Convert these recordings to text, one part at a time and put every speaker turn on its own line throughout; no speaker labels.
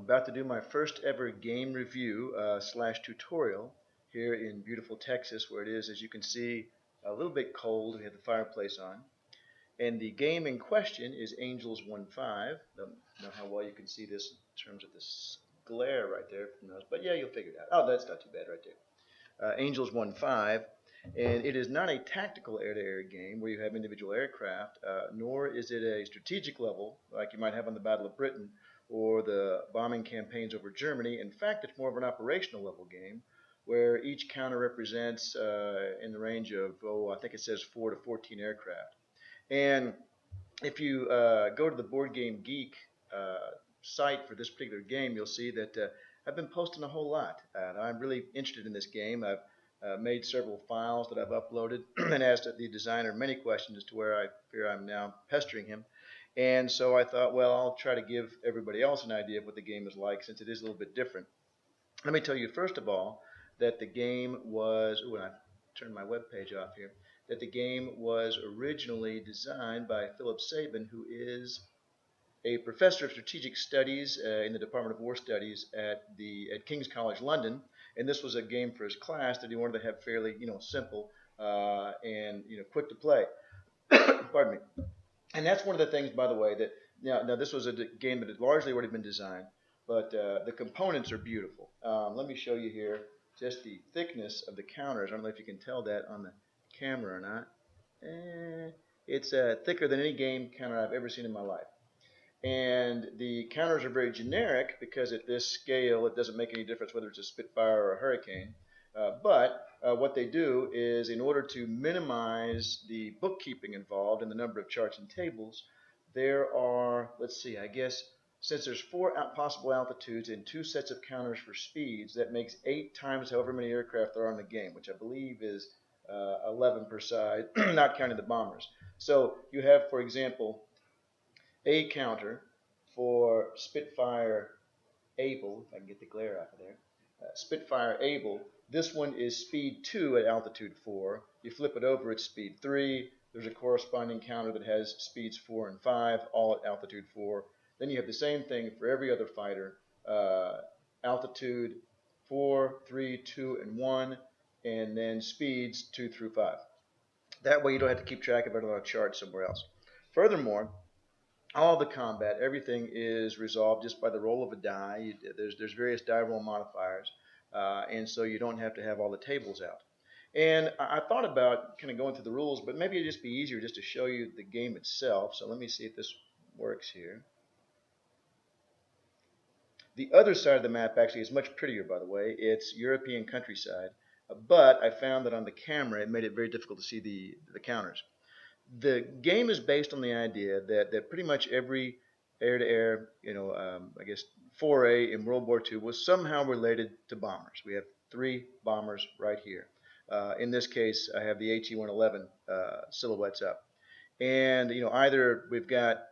About to do my first ever game review slash tutorial here in beautiful Texas, where it is, as you can see, a little bit cold. We have the fireplace on. And the game in question is Angels 1-5. Don't know how well you can see this in terms of this glare right there from those, but yeah, you'll figure it out. Oh, that's not too bad right there. Angels 1-5. And it is not a tactical air-to-air game where you have individual aircraft, nor is it a strategic level like you might have on the Battle of Britain or the bombing campaigns over Germany. In fact, it's more of an operational level game where each counter represents in the range of, I think it says 4 to 14 aircraft. And if you go to the Board Game Geek site for this particular game, you'll see that I've been posting a whole lot. I'm really interested in this game. I've made several files that I've uploaded and asked the designer many questions as to where I fear I'm now pestering him. And so I thought, well, I'll try to give everybody else an idea of what the game is like, since it is a little bit different. Let me tell you first of all that the game was, and I turned my web page off here, that the game was originally designed by Philip Sabin, who is a professor of strategic studies in the Department of War Studies at King's College London, and this was a game for his class that he wanted to have fairly simple and quick to play. Pardon me. And that's one of the things, by the way, that now this was a game that had largely already been designed, but the components are beautiful. Let me show you here just the thickness of the counters. I don't know if you can tell that on the camera or not. It's thicker than any game counter I've ever seen in my life. And the counters are very generic because at this scale it doesn't make any difference whether it's a Spitfire or a Hurricane. But what they do is, in order to minimize the bookkeeping involved in the number of charts and tables, there are, let's see, I guess since there's 4 possible altitudes and 2 sets of counters for speeds, that makes 8 times however many aircraft there are in the game, which I believe is 11 per side, not counting the bombers. So you have, for example, a counter for Spitfire Able, if I can get the glare off of there. Spitfire Able, this one is speed 2 at altitude 4. You flip it over, it's speed 3. There's a corresponding counter that has speeds 4 and 5, all at altitude 4. Then you have the same thing for every other fighter, altitude 4, 3, 2, and 1, and then speeds 2 through 5. That way you don't have to keep track of it on a chart somewhere else. Furthermore, all the combat, everything is resolved just by the roll of a die. There's various die roll modifiers, and so you don't have to have all the tables out. And I thought about kind of going through the rules, but maybe it'd just be easier just to show you the game itself. So let me see if this works here. The other side of the map actually is much prettier, by the way. It's European countryside, but I found that on the camera it made it very difficult to see the counters. The game is based on the idea that pretty much every air-to-air, I guess, foray in World War II was somehow related to bombers. We have 3 bombers right here. In this case, I have the HE-111 silhouettes up. And, either we've got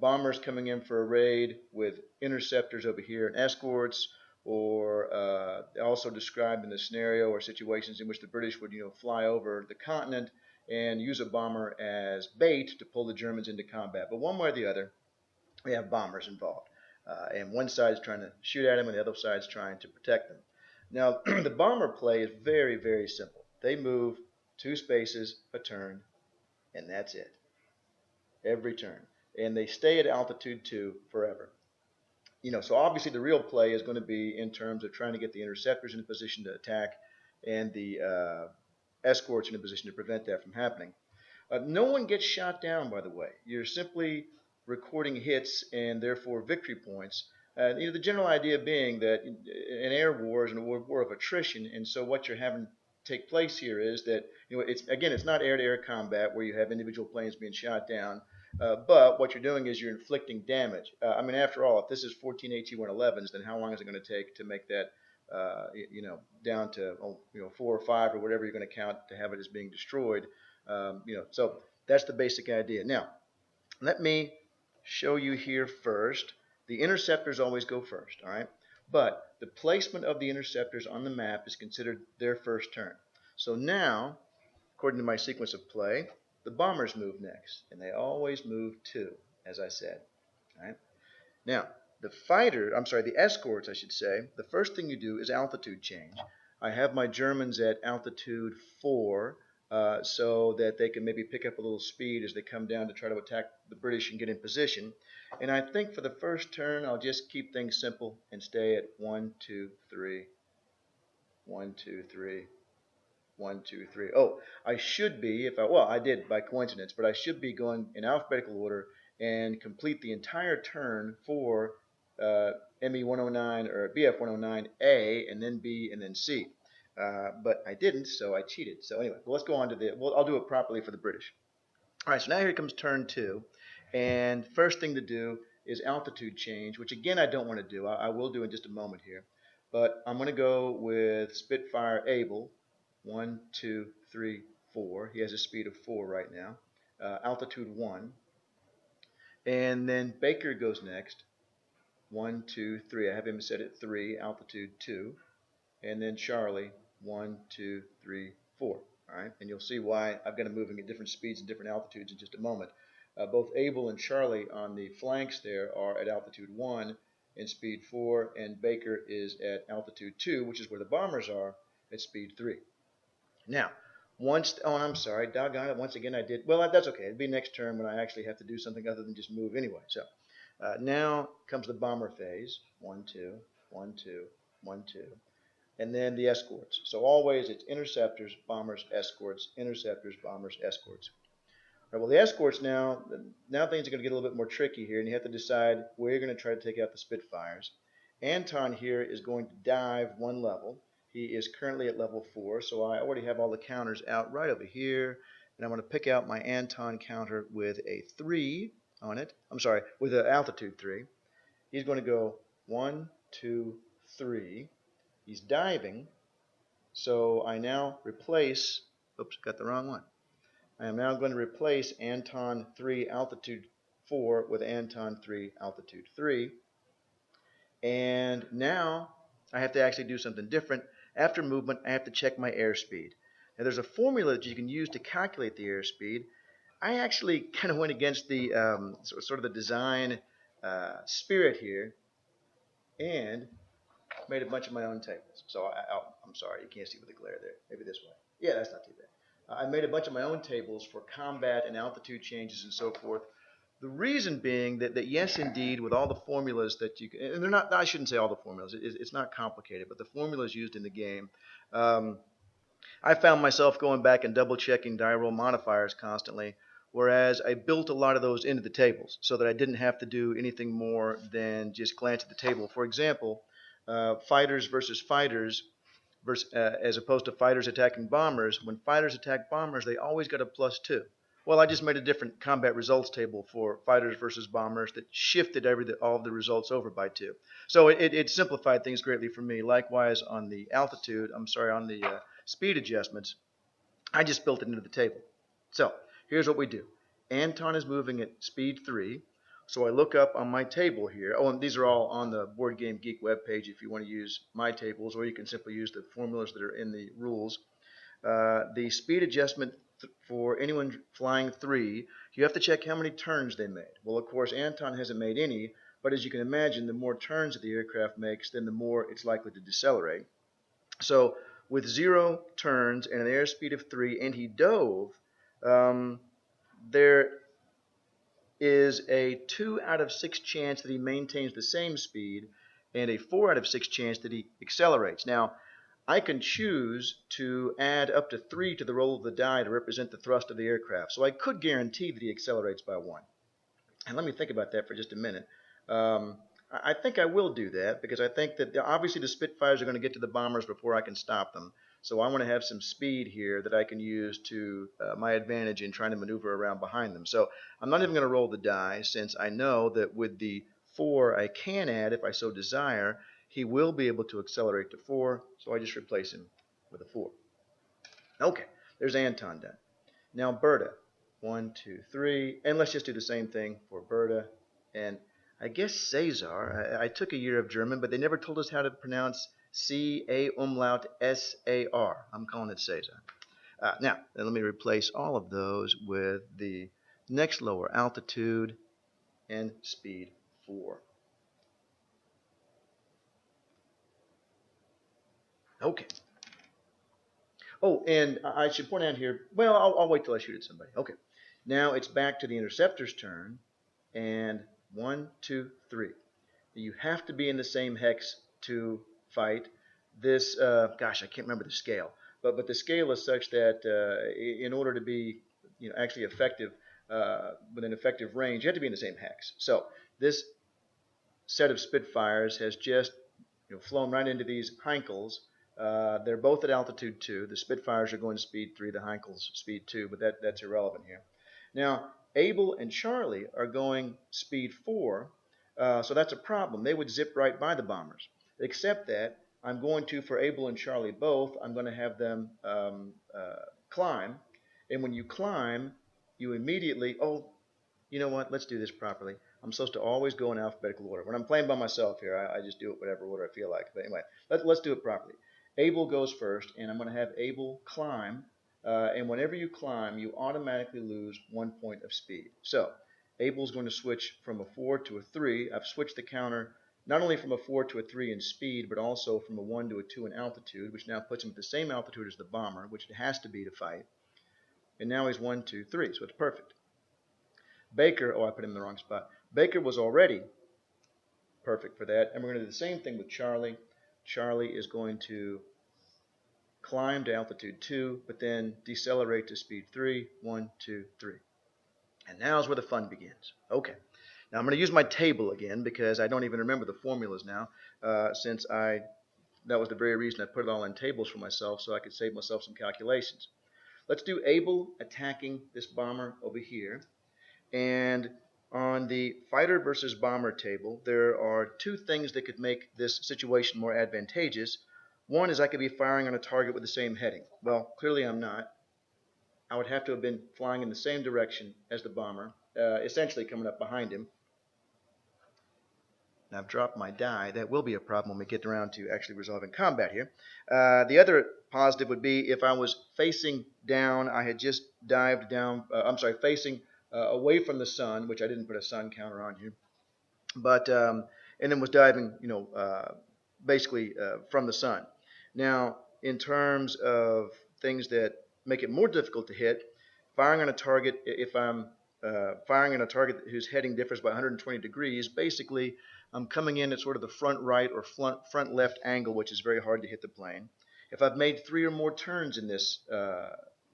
bombers coming in for a raid with interceptors over here and escorts, or also described in the scenario or situations in which the British would, fly over the continent and use a bomber as bait to pull the Germans into combat. But one way or the other, we have bombers involved. And one side is trying to shoot at them, and the other side is trying to protect them. Now, the bomber play is very, very simple. They move 2 spaces a turn, and that's it. Every turn. And they stay at altitude 2 forever. So obviously the real play is going to be in terms of trying to get the interceptors in a position to attack and the escorts in a position to prevent that from happening. No one gets shot down, by the way. You're simply recording hits and therefore victory points. The general idea being that an air war is a war of attrition, and so what you're having take place here is that it's not air-to-air combat where you have individual planes being shot down, but what you're doing is you're inflicting damage. After all, if this is 14 HE-111s, then how long is it going to take to make that down to 4 or 5 or whatever you're going to count to have it as being destroyed? So that's the basic idea. Now, let me show you here first. The interceptors always go first, all right? But the placement of the interceptors on the map is considered their first turn. So now, according to my sequence of play, the bombers move next, and they always move 2, as I said. All right? Now, the escorts, I should say, the first thing you do is altitude change. I have my Germans at altitude 4 so that they can maybe pick up a little speed as they come down to try to attack the British and get in position. And I think for the first turn, I'll just keep things simple and stay at 1, 2, 3, 1, 2, 3, 1, 2, 3. Oh, I should be, well, I did by coincidence, but I should be going in alphabetical order and complete the entire turn for ME 109 or BF 109A and then B and then C. But I didn't, so I cheated. So anyway, let's go on to I'll do it properly for the British. All right, so now here comes turn 2. And first thing to do is altitude change, which again I don't want to do. I will do in just a moment here. But I'm going to go with Spitfire Able. 1, 2, 3, 4. He has a speed of 4 right now. Altitude 1. And then Baker goes next. 1, 2, 3. I have him set at 3, altitude 2. And then Charlie, 1, 2, 3, 4. All right, and you'll see why I've got them moving at different speeds and different altitudes in just a moment. Both Able and Charlie on the flanks there are at altitude 1 and speed 4, and Baker is at altitude 2, which is where the bombers are, at speed 3. Now, I'm sorry, doggone it, once again I did, well, that's okay. It'll be next turn when I actually have to do something other than just move anyway. So now comes the bomber phase. 1, 2, 1, 2, 1, 2. And then the escorts. So always it's interceptors, bombers, escorts, interceptors, bombers, escorts. All right, well, the escorts now things are going to get a little bit more tricky here, and you have to decide where you're going to try to take out the Spitfires. Anton here is going to dive 1 level. He is currently at level 4, so I already have all the counters out right over here. And I'm going to pick out my Anton counter with a 3 on it. I'm sorry, with an altitude 3. He's going to go 1, 2, 3. He's diving, so I now replace, oops, got the wrong one. I am now going to replace Anton 3 altitude 4 with Anton 3 altitude 3. And now I have to actually do something different. After movement, I have to check my airspeed. Now there's a formula that you can use to calculate the airspeed. I actually kind of went against the sort of the design spirit here and made a bunch of my own tables. So I'm sorry, you can't see with the glare there. Maybe this way. Yeah, that's not too bad. I made a bunch of my own tables for combat and altitude changes and so forth. The reason being that yes, indeed, with all the formulas that you can, and they're not, I shouldn't say all the formulas, it's not complicated, but the formulas used in the game, I found myself going back and double checking die roll modifiers constantly, whereas I built a lot of those into the tables so that I didn't have to do anything more than just glance at the table. For example, fighters versus fighters, as opposed to fighters attacking bombers. When fighters attack bombers, they always got a +2. Well, I just made a different combat results table for fighters versus bombers that shifted all of the results over by 2. So it simplified things greatly for me. Likewise, on the on the speed adjustments, I just built it into the table. So here's what we do. Anton is moving at speed 3. So I look up on my table here. Oh, and these are all on the Board Game Geek webpage if you want to use my tables, or you can simply use the formulas that are in the rules. The speed adjustment for anyone flying 3, you have to check how many turns they made. Well, of course, Anton hasn't made any, but as you can imagine, the more turns that the aircraft makes, then the more it's likely to decelerate. So with 0 turns and an airspeed of 3, and he dove, there is a 2 out of 6 chance that he maintains the same speed and a 4 out of 6 chance that he accelerates. Now, I can choose to add up to 3 to the roll of the die to represent the thrust of the aircraft. So I could guarantee that he accelerates by 1. And let me think about that for just a minute. I think I will do that because I think that obviously the Spitfires are going to get to the bombers before I can stop them. So I want to have some speed here that I can use to my advantage in trying to maneuver around behind them. So I'm not even going to roll the die since I know that with the 4 I can add, if I so desire, he will be able to accelerate to 4. So I just replace him with a 4. Okay, there's Anton done. Now Berta. 1, 2, 3. And let's just do the same thing for Berta. And I guess Caesar. I took a year of German, but they never told us how to pronounce C-A umlaut S-A-R. I'm calling it Caesar. Now, let me replace all of those with the next lower altitude and speed 4. Okay. Oh, and I should point out here, well, I'll wait till I shoot at somebody. Okay. Now it's back to the interceptor's turn, and 1, 2, 3. You have to be in the same hex to fight. This, gosh, I can't remember the scale, but the scale is such that in order to be, actually effective within effective range, you have to be in the same hex. So this set of Spitfires has just flown right into these Heinkels. They're both at altitude 2. The Spitfires are going to speed 3, the Heinkels speed 2, but that's irrelevant here. Now, Able and Charlie are going speed 4, so that's a problem. They would zip right by the bombers. Except that I'm going to, for Able and Charlie both, I'm going to have them climb. And when you climb, you immediately, oh, you know what? Let's do this properly. I'm supposed to always go in alphabetical order. When I'm playing by myself here, I just do it whatever order I feel like. But anyway, let's do it properly. Able goes first, and I'm going to have Able climb. And whenever you climb, you automatically lose 1 point of speed. So Able's going to switch from a 4 to a 3. I've switched the counter not only from a 4 to a 3 in speed, but also from a 1 to a 2 in altitude, which now puts him at the same altitude as the bomber, which it has to be to fight. And now he's 1, 2, 3, so it's perfect. Baker, oh, I put him in the wrong spot. Baker was already perfect for that. And we're going to do the same thing with Charlie. Charlie is going to climb to altitude 2, but then decelerate to speed 3. 1, 2, 3. And now's where the fun begins. Okay. Now I'm going to use my table again because I don't even remember the formulas now, since that was the very reason I put it all in tables for myself so I could save myself some calculations. Let's do Able attacking this bomber over here. And on the fighter versus bomber table, there are two things that could make this situation more advantageous. One is I could be firing on a target with the same heading. Well, clearly I'm not. I would have to have been flying in the same direction as the bomber, essentially coming up behind him. Now I've dropped my die. That will be a problem when we get around to actually resolving combat here. The other positive would be if I was facing down, I had just dived down, facing away from the sun, which I didn't put a sun counter on here, but and then was diving, basically from the sun. Now, in terms of things that make it more difficult to hit, firing on a target, if I'm firing on a target whose heading differs by 120 degrees, basically I'm coming in at sort of the front right or front left angle, which is very hard to hit the plane. If I've made 3 or more turns in this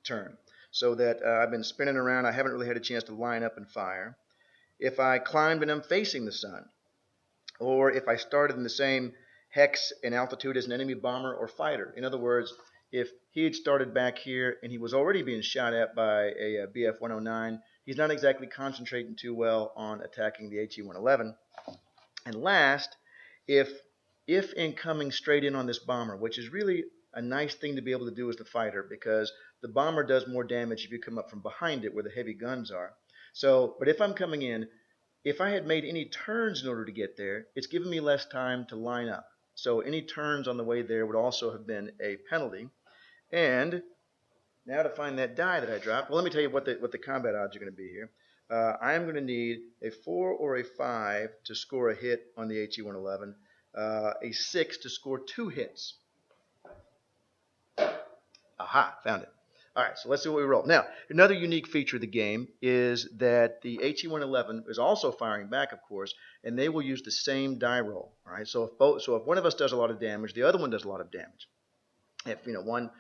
turn, so that I've been spinning around, I haven't really had a chance to line up and fire. If I climbed and I'm facing the sun, or if I started in the same hex and altitude as an enemy bomber or fighter. In other words, if he had started back here and he was already being shot at by a BF-109, he's not exactly concentrating too well on attacking the HE-111. And last, if in coming straight in on this bomber, which is really a nice thing to be able to do as the fighter, because the bomber does more damage if you come up from behind it where the heavy guns are. So, but if I'm coming in, if I had made any turns in order to get there, it's given me less time to line up. So any turns on the way there would also have been a penalty. And now to find that die that I dropped, well, let me tell you what the combat odds are going to be here. I'm going to need a 4 or a 5 to score a hit on the HE-111, a 6 to score 2 hits. Aha, found it. All right, so let's see what we roll. Now, another unique feature of the game is that the HE-111 is also firing back, of course, and they will use the same die roll. All right, so if one of us does a lot of damage, the other one does a lot of damage. If one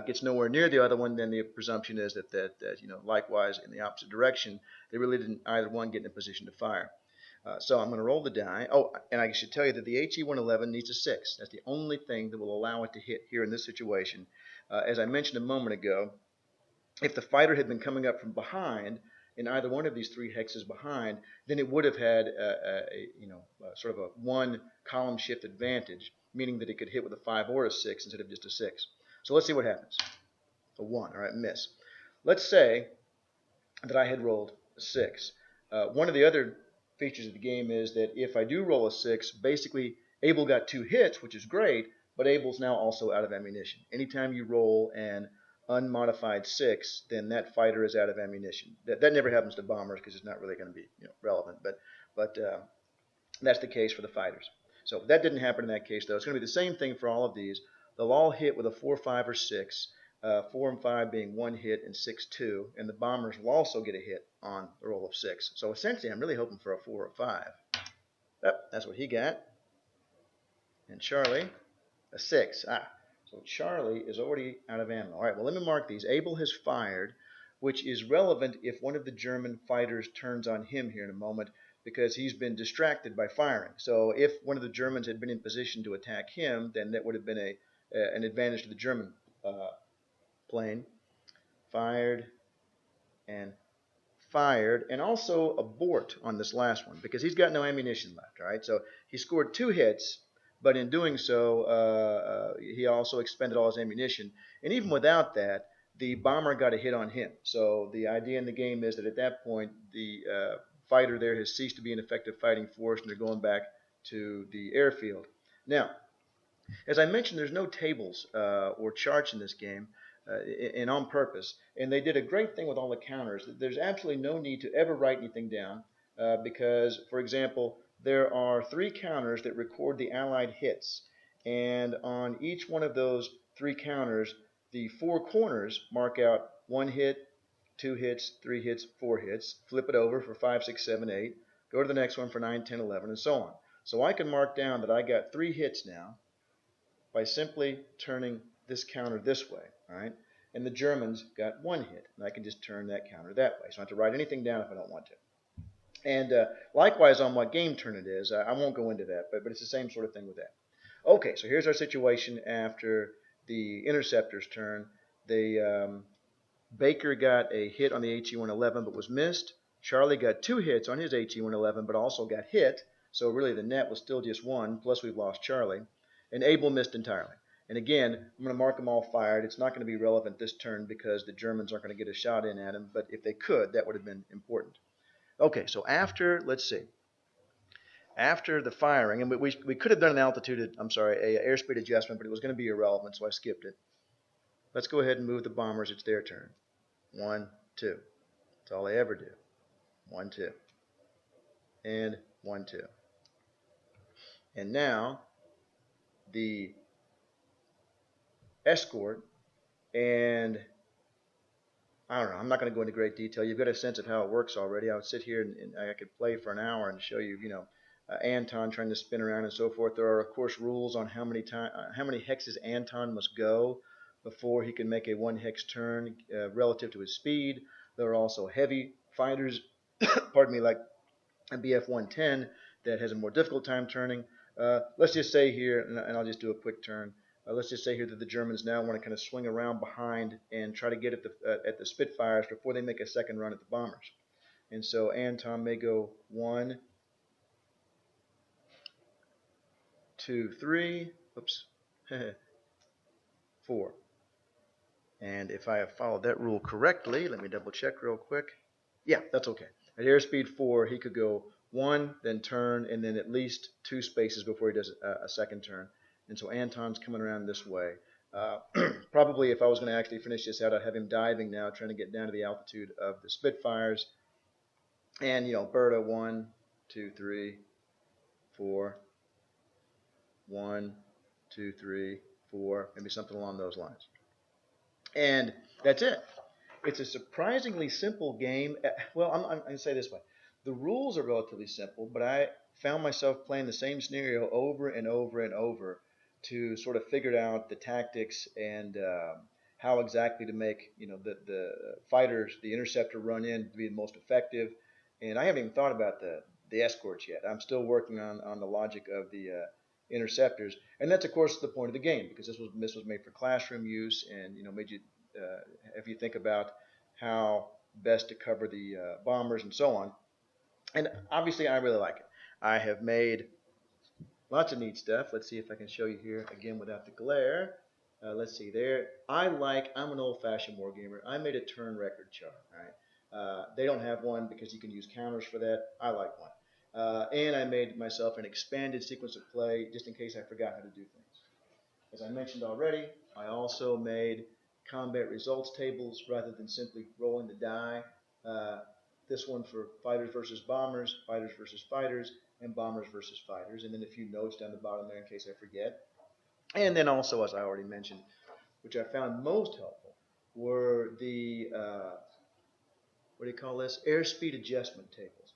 gets nowhere near the other one, then the presumption is that likewise in the opposite direction, they really didn't either one get in a position to fire. So I'm going to roll the die. Oh, and I should tell you that the HE-111 needs a 6. That's the only thing that will allow it to hit here in this situation. As I mentioned a moment ago, if the fighter had been coming up from behind, in either one of these 3 hexes behind, then it would have had sort of a 1 column shift advantage, meaning that it could hit with a 5 or a 6 instead of just a 6. So let's see what happens. A 1, all right, miss. Let's say that I had rolled a 6. One of the other features of the game is that if I do roll a 6, basically Able got 2 hits, which is great, but Able's now also out of ammunition. Anytime you roll an unmodified 6, then that fighter is out of ammunition. That never happens to bombers because it's not really going to be relevant, but that's the case for the fighters. So that didn't happen in that case, though. It's going to be the same thing for all of these. they'll all hit with a 4, 5, or 6. 4 and 5 being 1 hit and 6, 2. And the bombers will also get a hit on the roll of 6. So essentially, I'm really hoping for a 4 or 5. Yep, that's what he got. And Charlie, a 6. So Charlie is already out of ammo. All right, well, let me mark these. Abel has fired, which is relevant if one of the German fighters turns on him here in a moment, because he's been distracted by firing. So if one of the Germans had been in position to attack him, then that would have been an advantage to the German plane. Fired and fired, and also abort on this last one because he's got no ammunition left. All right, so he scored 2 hits, but in doing so, he also expended all his ammunition. And even without that, the bomber got a hit on him. So the idea in the game is that at that point, the fighter there has ceased to be an effective fighting force, and they're going back to the airfield. Now, as I mentioned, there's no tables or charts in this game, and on purpose. And they did a great thing with all the counters. There's absolutely no need to ever write anything down because, for example, there are 3 counters that record the Allied hits. And on each one of those 3 counters, the 4 corners mark out 1 hit, 2 hits, 3 hits, 4 hits. Flip it over for 5, 6, 7, 8. Go to the next one for 9, 10, 11, and so on. So I can mark down that I got 3 hits now by simply turning this counter this way, all right? And the Germans got 1 hit, and I can just turn that counter that way. So I don't have to write anything down if I don't want to. And likewise on what game turn it is, I won't go into that, but it's the same sort of thing with that. Okay, so here's our situation after the interceptor's turn. Baker got a hit on the HE-111 but was missed. Charlie got 2 hits on his HE-111 but also got hit. So really the net was still just 1, plus we've lost Charlie. And Abel missed entirely. And again, I'm going to mark them all fired. It's not going to be relevant this turn because the Germans aren't going to get a shot in at him, but if they could, that would have been important. Okay, so let's see. After the firing, and we could have done an airspeed adjustment, but it was going to be irrelevant, so I skipped it. Let's go ahead and move the bombers. It's their turn. 1, 2. That's all they ever do. 1, 2. And 1, 2. And now the escort, and I don't know, I'm not going to go into great detail. You've got a sense of how it works already. I would sit here and I could play for an hour and show you, Anton trying to spin around and so forth. There are, of course, rules on how many hexes Anton must go before he can make a 1 hex turn relative to his speed. There are also heavy fighters, pardon me, like a BF-110 that has a more difficult time turning. Let's just say here, and I'll just do a quick turn. Let's just say here that the Germans now want to kind of swing around behind and try to get at the Spitfires before they make a second run at the bombers. And so Anton may go 1, 2, 3, oops, 4. And if I have followed that rule correctly, let me double check real quick. Yeah, that's okay. At airspeed 4, he could go 1, then turn, and then at least 2 spaces before he does a second turn. And so Anton's coming around this way. Probably if I was going to actually finish this out, I'd have him diving now, trying to get down to the altitude of the Spitfires. And, Berta, 1, 2, 3, 4. 1, 2, 3, 4, maybe something along those lines. And that's it. It's a surprisingly simple game. Well, I'm going to say it this way. The rules are relatively simple, but I found myself playing the same scenario over and over and over to sort of figure out the tactics and how exactly to make the fighters, the interceptor run in to be the most effective. And I haven't even thought about the escorts yet. I'm still working on the logic of the interceptors, and that's of course the point of the game because this was made for classroom use and made you if you think about how best to cover the bombers and so on. And obviously I really like it. I have made lots of neat stuff. Let's see if I can show you here again without the glare. Let's see there. I'm an old-fashioned wargamer. I made a turn record chart. Right? They don't have one because you can use counters for that. I like one. And I made myself an expanded sequence of play just in case I forgot how to do things. As I mentioned already, I also made combat results tables rather than simply rolling the die. This one for fighters versus bombers, and bombers versus fighters, and then a few notes down the bottom there in case I forget. And then also, as I already mentioned, which I found most helpful, were the what do you call this? Airspeed adjustment tables.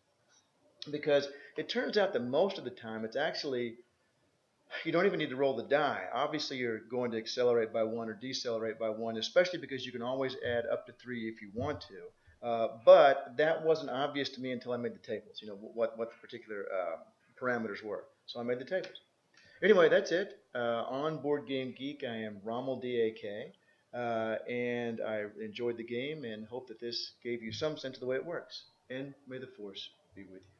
Because it turns out that most of the time it's actually, you don't even need to roll the die. Obviously, you're going to accelerate by one or decelerate by one, especially because you can always add up to three if you want to. But that wasn't obvious to me until I made the tables. You know what the particular parameters were. So I made the tables. Anyway, that's it. On Board Game Geek, I am Rommel DAK, and I enjoyed the game and hope that this gave you some sense of the way it works. And may the force be with you.